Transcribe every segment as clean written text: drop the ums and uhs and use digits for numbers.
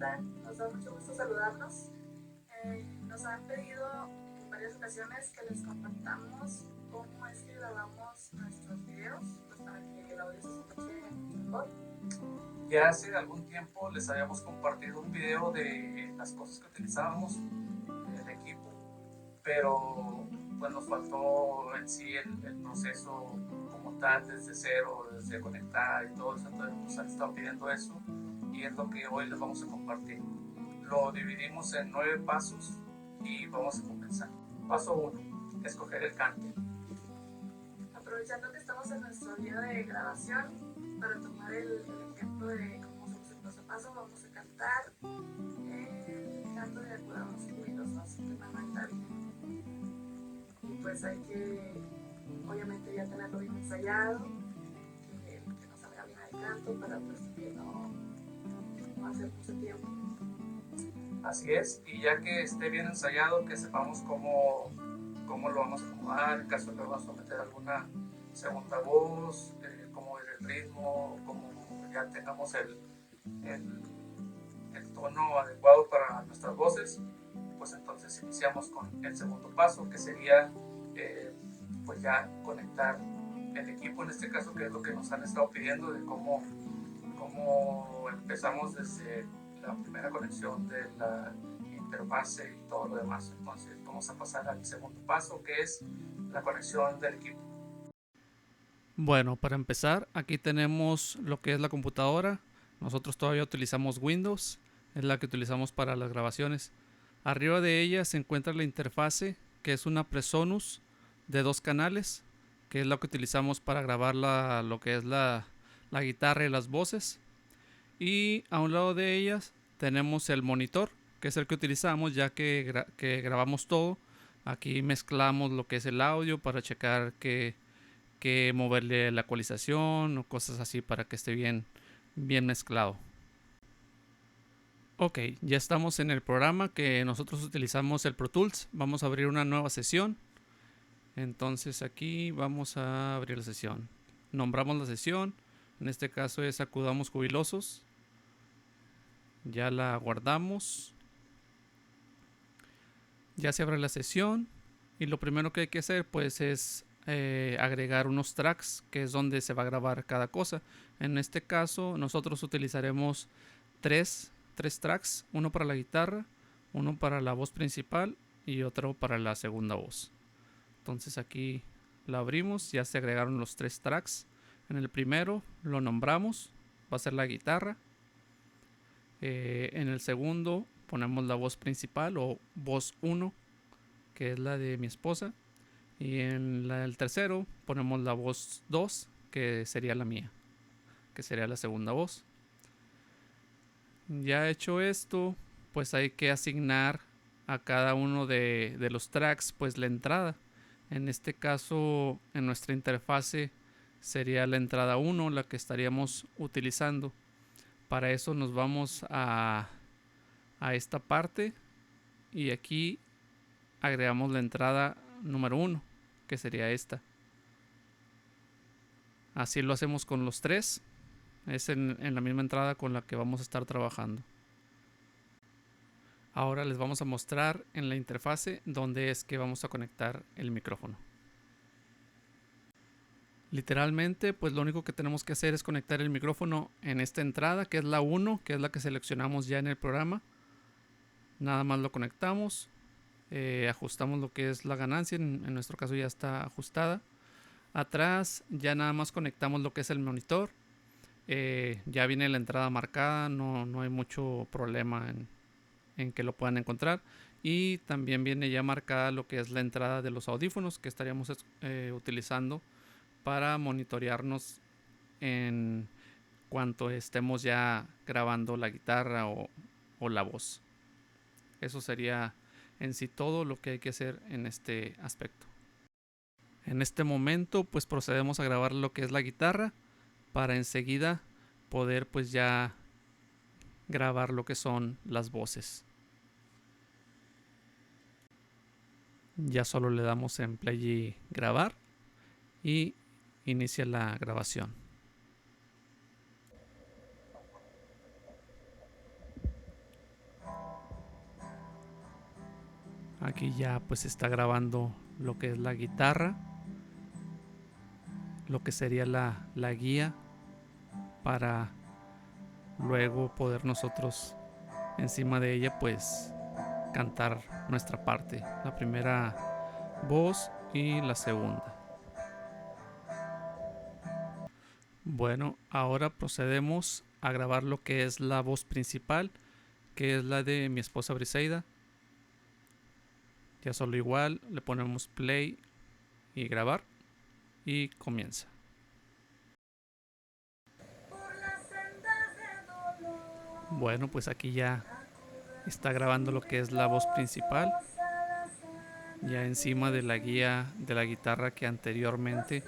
están? Nos da mucho gusto saludarlos. Nos han pedido en varias ocasiones que les compartamos cómo es que grabamos nuestros videos, pues para que el audio se escuche mejor. Ya hace algún tiempo les habíamos compartido un video de las cosas que utilizábamos del equipo, pero pues nos faltó en sí el proceso como tal, desde cero, desde conectar y todo eso. Entonces nos han estado pidiendo eso y es lo que hoy les vamos a compartir. Lo dividimos en 9 pasos y vamos a comenzar. Paso 1, escoger el cante. Aprovechando que estamos en nuestro día de grabación, para tomar el ejemplo de cómo hacemos el paso a paso, vamos a cantar el canto de Acudamos Jubilosos de Manuel Tavira. Y pues hay que, obviamente, ya tenerlo bien ensayado, que nos salga bien el canto para pues que no hacer mucho tiempo. Así es, y ya que esté bien ensayado, que sepamos cómo lo vamos a acomodar, en caso de que vamos a meter alguna segunda voz, cómo es el ritmo, cómo ya tengamos el tono adecuado para nuestras voces, pues entonces iniciamos con el segundo paso, que sería pues ya conectar el equipo, en este caso, que es lo que nos han estado pidiendo, de cómo empezamos desde la primera conexión de la interfase y todo lo demás. Entonces vamos a pasar al segundo paso, que es la conexión del equipo. Bueno, para empezar, aquí tenemos lo que es la computadora. Nosotros todavía utilizamos Windows, es la que utilizamos para las grabaciones. Arriba de ella se encuentra la interfase, que es una Presonus de 2 canales, que es lo que utilizamos para grabar lo que es la guitarra y las voces. Y a un lado de ellas tenemos el monitor, que es el que utilizamos ya que grabamos todo. Aquí mezclamos lo que es el audio para checar que moverle la ecualización o cosas así para que esté bien mezclado. Ok, ya estamos en el programa que nosotros utilizamos, el Pro Tools. Vamos a abrir una nueva sesión. Entonces aquí vamos a abrir la sesión. Nombramos la sesión. En este caso es Acudamos Jubilosos. Ya la guardamos. Ya se abre la sesión. Y lo primero que hay que hacer pues es agregar unos tracks, que es donde se va a grabar cada cosa. En este caso nosotros utilizaremos tres tracks, uno para la guitarra, uno para la voz principal y otro para la segunda voz. Entonces aquí la abrimos, ya se agregaron los 3 tracks. En el primero lo nombramos, va a ser la guitarra. En el segundo ponemos la voz principal o voz 1, que es la de mi esposa. Y en el tercero ponemos la voz 2, que sería la mía, que sería la segunda voz. Ya hecho esto, pues hay que asignar a cada uno de los tracks pues la entrada. En este caso, en nuestra interfase sería la entrada 1 la que estaríamos utilizando. Para eso nos vamos a esta parte y aquí agregamos la entrada número 1, que sería esta. Así lo hacemos con los 3. Es en la misma entrada con la que vamos a estar trabajando. Ahora les vamos a mostrar en la interfase dónde es que vamos a conectar el micrófono. Literalmente, pues lo único que tenemos que hacer es conectar el micrófono en esta entrada, que es la 1, que es la que seleccionamos ya en el programa. Nada más lo conectamos, ajustamos lo que es la ganancia, en nuestro caso ya está ajustada. Atrás ya nada más conectamos lo que es el monitor. Ya viene la entrada marcada, no hay mucho problema en que lo puedan encontrar. Y también viene ya marcada lo que es la entrada de los audífonos que estaríamos utilizando para monitorearnos en cuanto estemos ya grabando la guitarra o la voz. Eso sería en sí todo lo que hay que hacer en este aspecto. En este momento pues procedemos a grabar lo que es la guitarra para enseguida poder pues ya grabar lo que son las voces. Ya solo le damos en play y grabar y inicia la grabación. Aquí ya pues está grabando lo que es la guitarra, lo que sería la guía para luego poder nosotros encima de ella pues cantar nuestra parte, la primera voz y la segunda. Bueno, ahora procedemos a grabar lo que es la voz principal, que es la de mi esposa Briseida. Ya solo igual le ponemos play y grabar y comienza. Bueno, pues aquí ya está grabando lo que es la voz principal, ya encima de la guía de la guitarra que anteriormente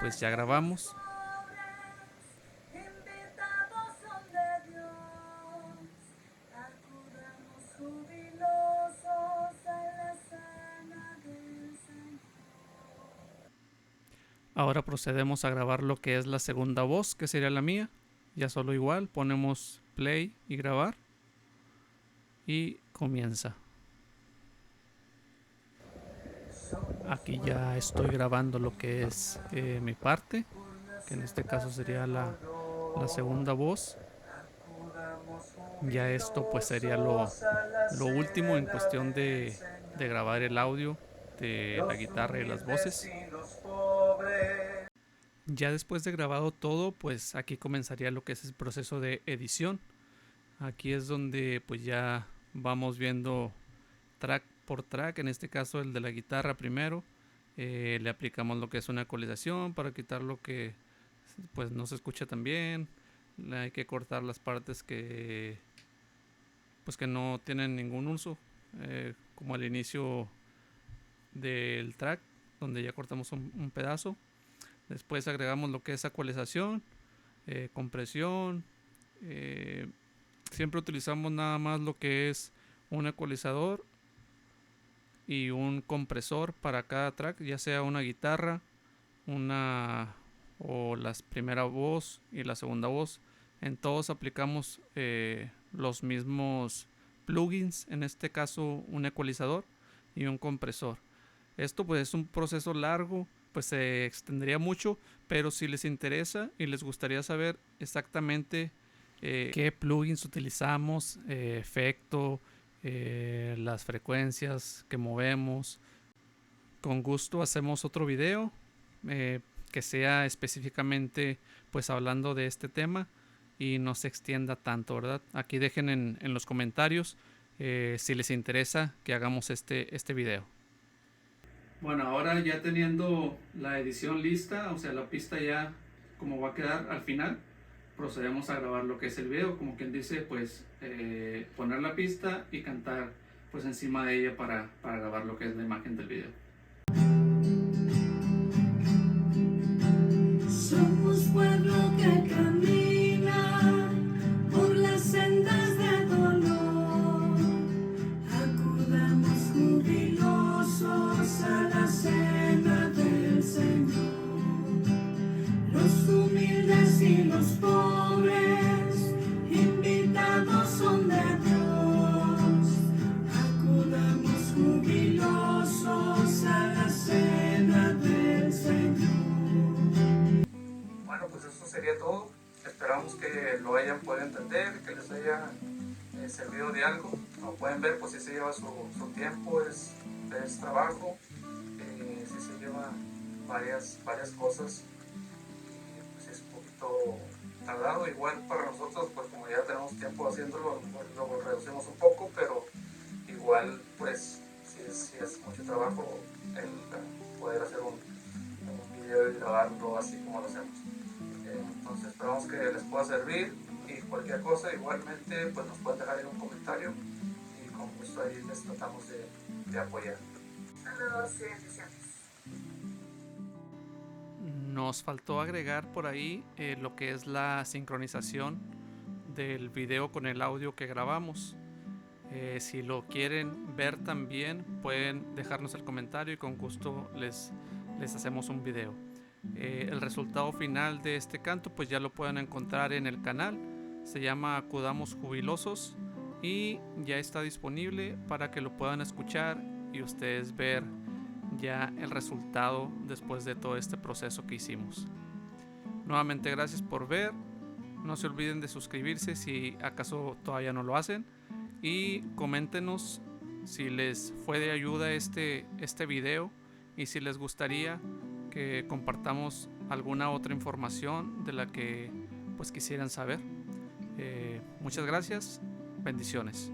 pues ya grabamos. Ahora procedemos a grabar lo que es la segunda voz, que sería la mía. Ya solo igual, ponemos play y grabar. Y comienza. Aquí ya estoy grabando lo que es mi parte, que en este caso sería la segunda voz. Ya esto pues sería lo último en cuestión de grabar el audio de la guitarra y las voces. Ya después de grabado todo, pues aquí comenzaría lo que es el proceso de edición. Aquí es donde pues ya vamos viendo track por track, en este caso el de la guitarra primero. Le aplicamos lo que es una ecualización para quitar lo que pues no se escucha tan bien. Hay que cortar las partes que pues que no tienen ningún uso, como al inicio del track donde ya cortamos un pedazo. Después agregamos lo que es ecualización, compresión. Siempre utilizamos nada más lo que es un ecualizador y un compresor para cada track, ya sea una guitarra, o la primera voz y la segunda voz. En todos aplicamos los mismos plugins, en este caso un ecualizador y un compresor. Esto pues es un proceso largo, pues se extendería mucho, pero si les interesa y les gustaría saber exactamente qué plugins utilizamos, efecto, las frecuencias que movemos, con gusto hacemos otro video que sea específicamente pues hablando de este tema y no se extienda tanto, ¿verdad? Aquí dejen en los comentarios si les interesa que hagamos este video. Bueno, ahora ya teniendo la edición lista, o sea, la pista ya como va a quedar al final, procedemos a grabar lo que es el video, como quien dice, pues poner la pista y cantar pues encima de ella para grabar lo que es la imagen del video. Somos pueblo que camina por las sendas de dolor, acudamos jubilosos a la cena del Señor. Los humildes y los pobres, invitados son de Dios, acudamos jubilosos a la cena del Señor. Bueno, pues eso sería todo. Esperamos que lo hayan podido entender, que les haya servido de algo. Como pueden ver, pues sí se lleva su tiempo, es trabajo, sí se lleva varias cosas, y pues es un poquito tardado. Igual para nosotros, pues como ya tenemos tiempo haciéndolo, pues lo reducimos un poco, pero igual pues sí es mucho trabajo el poder hacer un video y grabarlo así como lo hacemos. Entonces esperamos que les pueda servir, y cualquier cosa igualmente pues nos pueden dejar en un comentario y con gusto ahí les tratamos de apoyar. Saludos y bendiciones. Nos faltó agregar por ahí lo que es la sincronización del video con el audio que grabamos. Si lo quieren ver también, pueden dejarnos el comentario y con gusto les hacemos un video. El resultado final de este canto pues ya lo pueden encontrar en el canal, se llama Acudamos Jubilosos y ya está disponible para que lo puedan escuchar y ustedes ver ya el resultado después de todo este proceso que hicimos. Nuevamente gracias por ver. No se olviden de suscribirse si acaso todavía no lo hacen, y coméntenos si les fue de ayuda este video y si les gustaría que compartamos alguna otra información de la que pues quisieran saber. Muchas gracias, bendiciones.